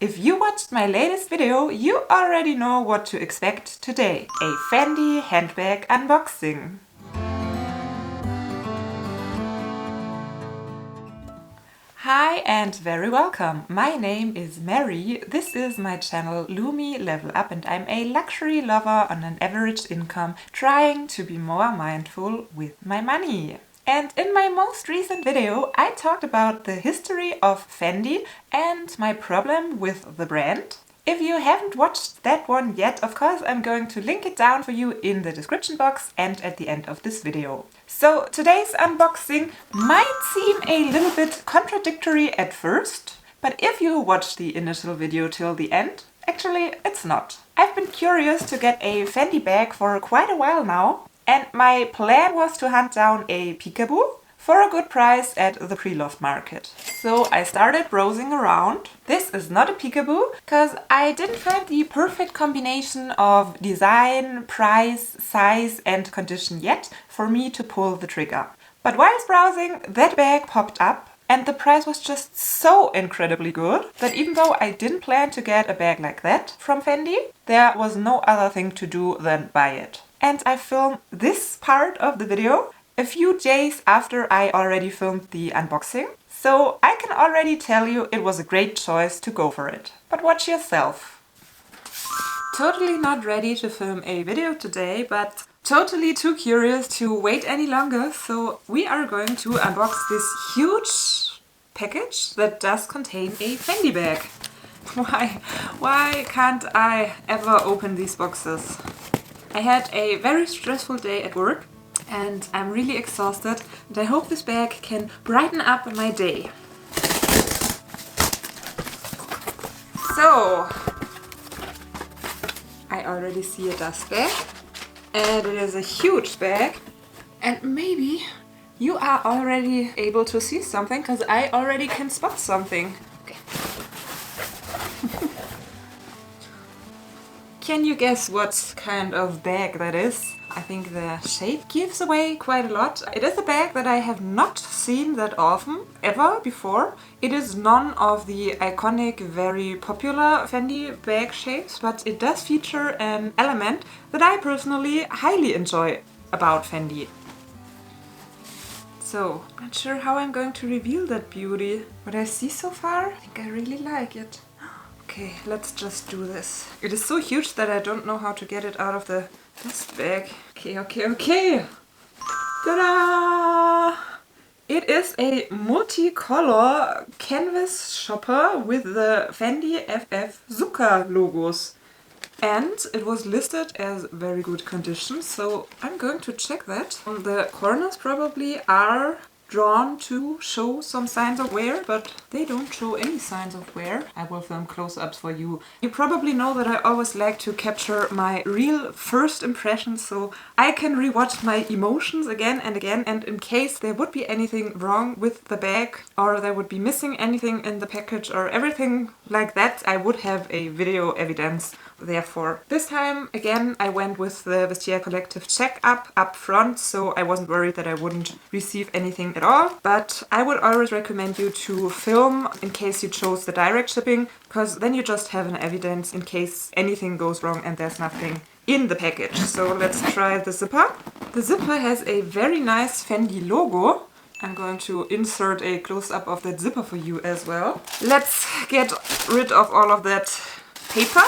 If you watched my latest video, you already know what to expect today. A Fendi handbag unboxing. Hi and very welcome. My name is Mary. This is my channel Lumi Level Up and I'm a luxury lover on an average income trying to be more mindful with my money. And in my most recent video, I talked about the history of Fendi and my problem with the brand. If you haven't watched that one yet, of course, I'm going to link it down for you in the description box and at the end of this video. So today's unboxing might seem a little bit contradictory at first, but if you watch the initial video till the end, actually it's not. I've been curious to get a Fendi bag for quite a while now. And my plan was to hunt down a peekaboo for a good price at the preloved market. So I started browsing around. This is not a peekaboo because I didn't find the perfect combination of design, price, size and condition yet for me to pull the trigger. But whilst browsing, that bag popped up and the price was just so incredibly good that even though I didn't plan to get a bag like that from Fendi, there was no other thing to do than buy it. And I filmed this part of the video a few days after I already filmed the unboxing. So I can already tell you it was a great choice to go for it. But watch yourself. Totally not ready to film a video today, but totally too curious to wait any longer. So we are going to unbox this huge package that does contain a Fendi bag. Why can't I ever open these boxes? I had a very stressful day at work and I'm really exhausted and I hope this bag can brighten up my day. So, I already see a dust bag and it is a huge bag and maybe you are already able to see something because I already can spot something. Okay. Can you guess what kind of bag that is? I think the shape gives away quite a lot. It is a bag that I have not seen that often, ever before. It is none of the iconic, very popular Fendi bag shapes, but it does feature an element that I personally highly enjoy about Fendi. So, not sure how I'm going to reveal that beauty. What I see so far, I think I really like it. Okay, let's just do this. It is so huge that I don't know how to get it out of the dust bag. Okay. Ta-da! It is a multicolor canvas shopper with the Fendi FF Zucca logos. And it was listed as very good condition, so I'm going to check that. The corners probably are drawn to show some signs of wear, but they don't show any signs of wear. I will film close-ups for you. You probably know that I always like to capture my real first impressions so I can rewatch my emotions again and again, and in case there would be anything wrong with the bag or there would be missing anything in the package or everything like that, I would have a video evidence. Therefore, this time again I went with the Vestiaire Collective check-up up front, so I wasn't worried that I wouldn't receive anything at all. But I would always recommend you to film in case you chose the direct shipping, because then you just have an evidence in case anything goes wrong and there's nothing in the package. So let's try the zipper. The zipper has a very nice Fendi logo. I'm going to insert a close-up of that zipper for you as well. Let's get rid of all of that paper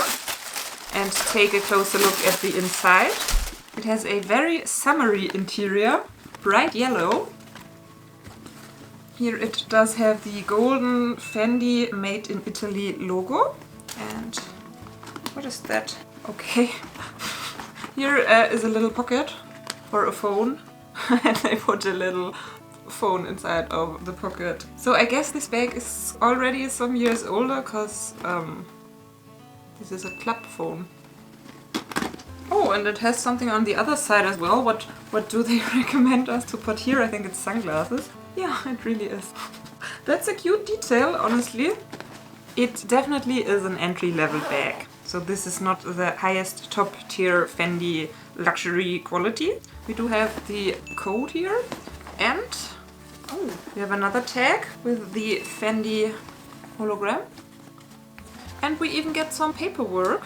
and take a closer look at the inside. It has a very summery interior, bright yellow. Here it does have the golden Fendi Made in Italy logo. And what is that? Okay. Here is a little pocket for a phone. And I put a little phone inside of the pocket. So I guess this bag is already some years older because this is a club phone. Oh, and it has something on the other side as well. What do they recommend us to put here? I think it's sunglasses. Yeah, it really is. That's a cute detail, honestly. It definitely is an entry-level bag. So this is not the highest top-tier Fendi luxury quality. We do have the code here. And we have another tag with the Fendi hologram. And we even get some paperwork.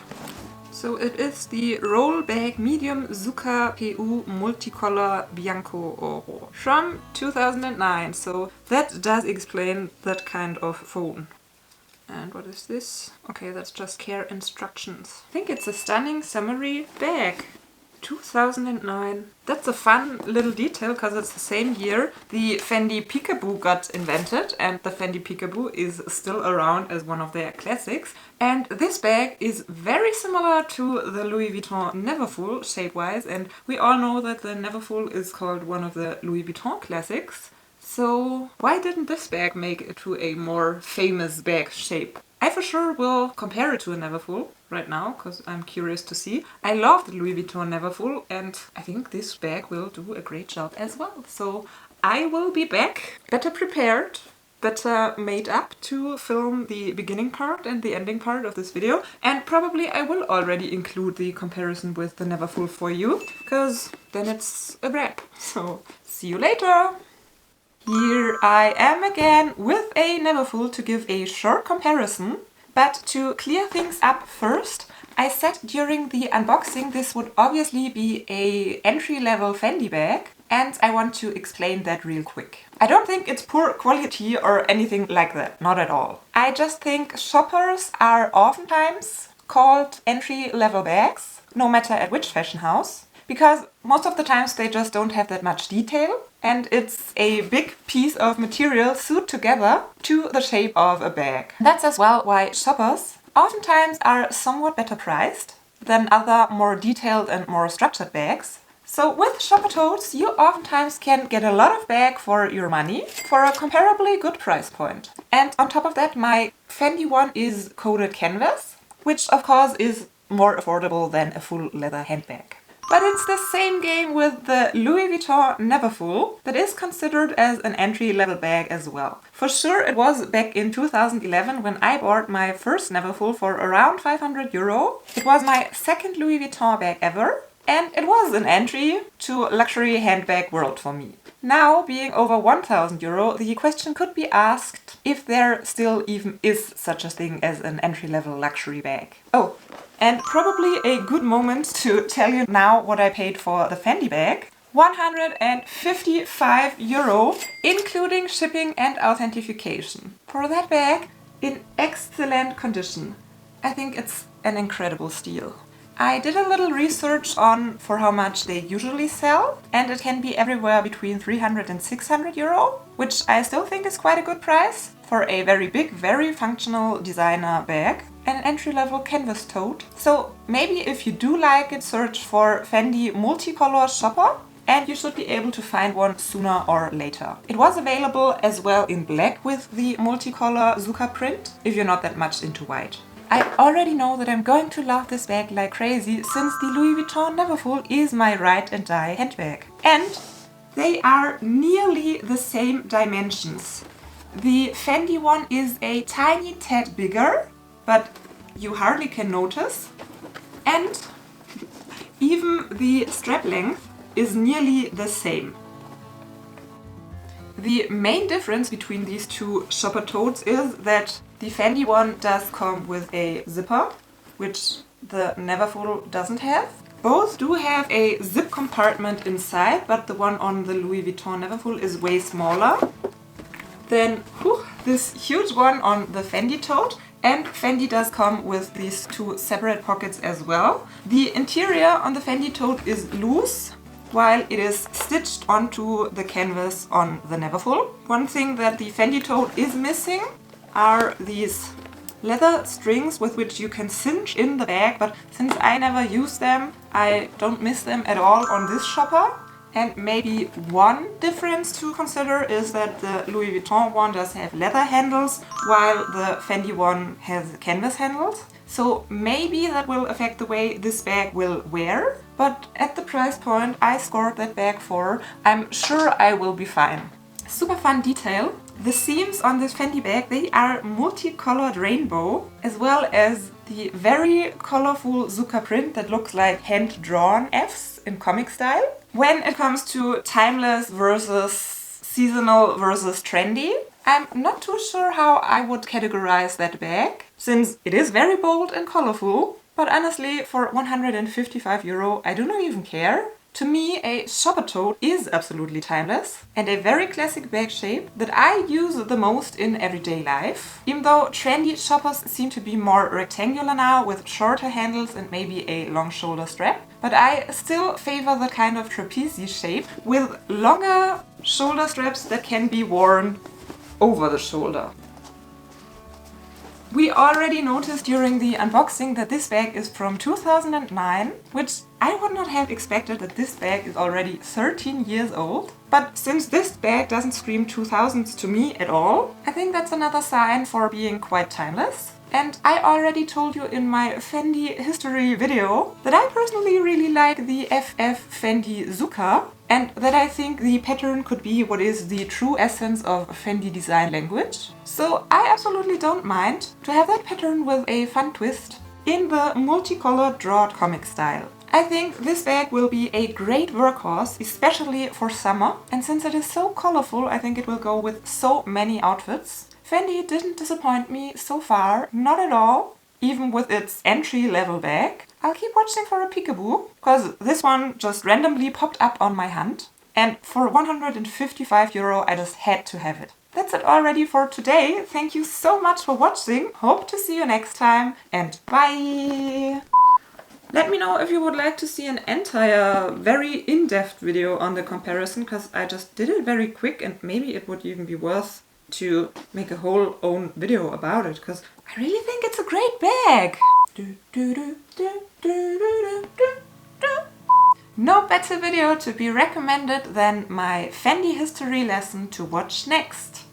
So it is the Roll Bag Medium Zucca PU Multicolor Bianco Oro from 2009. So that does explain that kind of phone. And what is this? Okay, that's just care instructions. I think it's a stunning summery bag. 2009. That's a fun little detail because it's the same year the Fendi Peekaboo got invented, and the Fendi Peekaboo is still around as one of their classics. And this bag is very similar to the Louis Vuitton Neverfull shape-wise, and we all know that the Neverfull is called one of the Louis Vuitton classics. So why didn't this bag make it to a more famous bag shape? I for sure will compare it to a Neverfull right now because I'm curious to see. I love the Louis Vuitton Neverfull and I think this bag will do a great job as well. So I will be back, better prepared, better made up to film the beginning part and the ending part of this video. And probably I will already include the comparison with the Neverfull for you because then it's a wrap. So see you later! Here I am again with a Neverfull to give a short comparison, but to clear things up first, I said during the unboxing this would obviously be a entry-level Fendi bag, and I want to explain that real quick. I don't think it's poor quality or anything like that, not at all. I just think shoppers are oftentimes called entry-level bags, no matter at which fashion house, because most of the times they just don't have that much detail and it's a big piece of material sewed together to the shape of a bag. That's as well why shoppers oftentimes are somewhat better priced than other more detailed and more structured bags. So with shopper totes you oftentimes can get a lot of bag for your money for a comparably good price point. And on top of that my Fendi one is coated canvas, which of course is more affordable than a full leather handbag. But it's the same game with the Louis Vuitton Neverfull that is considered as an entry-level bag as well. For sure it was back in 2011 when I bought my first Neverfull for around 500 euro. It was my second Louis Vuitton bag ever and it was an entry to luxury handbag world for me. Now, being over 1000 euro, the question could be asked if there still even is such a thing as an entry-level luxury bag. Oh, and probably a good moment to tell you now what I paid for the Fendi bag. 155 euro, including shipping and authentication. For that bag, in excellent condition. I think it's an incredible steal. I did a little research on for how much they usually sell, and it can be everywhere between 300 and 600 euro, which I still think is quite a good price for a very big, very functional designer bag. An entry-level canvas tote. So maybe if you do like it, search for Fendi Multicolor Shopper and you should be able to find one sooner or later. It was available as well in black with the multicolor Zucca print, if you're not that much into white. I already know that I'm going to love this bag like crazy since the Louis Vuitton Neverfull is my ride and die handbag. And they are nearly the same dimensions. The Fendi one is a tiny tad bigger, but you hardly can notice. And even the strap length is nearly the same. The main difference between these two shopper totes is that the Fendi one does come with a zipper, which the Neverfull doesn't have. Both do have a zip compartment inside, but the one on the Louis Vuitton Neverfull is way smaller than this huge one on the Fendi tote. And Fendi does come with these two separate pockets as well. The interior on the Fendi tote is loose, while it is stitched onto the canvas on the Neverfull. One thing that the Fendi tote is missing are these leather strings with which you can cinch in the bag, but since I never use them, I don't miss them at all on this shopper. And maybe one difference to consider is that the Louis Vuitton one does have leather handles, while the Fendi one has canvas handles. So maybe that will affect the way this bag will wear, but at the price point I scored that bag for, I'm sure I will be fine. Super fun detail. The seams on this Fendi bag, they are multicolored rainbow, as well as the very colorful Zucca print that looks like hand-drawn Fs in comic style. When it comes to timeless versus seasonal versus trendy, I'm not too sure how I would categorize that bag, since it is very bold and colorful, but honestly, for €155, I do not even care. To me, a shopper tote is absolutely timeless and a very classic bag shape that I use the most in everyday life. Even though trendy shoppers seem to be more rectangular now with shorter handles and maybe a long shoulder strap, but I still favor the kind of trapeze shape with longer shoulder straps that can be worn over the shoulder. We already noticed during the unboxing that this bag is from 2009, which I would not have expected that this bag is already 13 years old. But since this bag doesn't scream 2000s to me at all, I think that's another sign for being quite timeless. And I already told you in my Fendi history video that I personally really like the FF Fendi Zucca, and that I think the pattern could be what is the true essence of Fendi design language. So I absolutely don't mind to have that pattern with a fun twist in the multicolor drawed comic style. I think this bag will be a great workhorse, especially for summer, and since it is so colorful, I think it will go with so many outfits. Fendi didn't disappoint me so far, not at all, even with its entry-level bag. I'll keep watching for a peekaboo, because this one just randomly popped up on my hunt, and for €155 I just had to have it. That's it already for today. Thank you so much for watching. Hope to see you next time, and bye! Let me know if you would like to see an entire, very in-depth video on the comparison, because I just did it very quick and maybe it would even be worth to make a whole own video about it, because I really think it's a great bag. No better video to be recommended than my Fendi history lesson to watch next.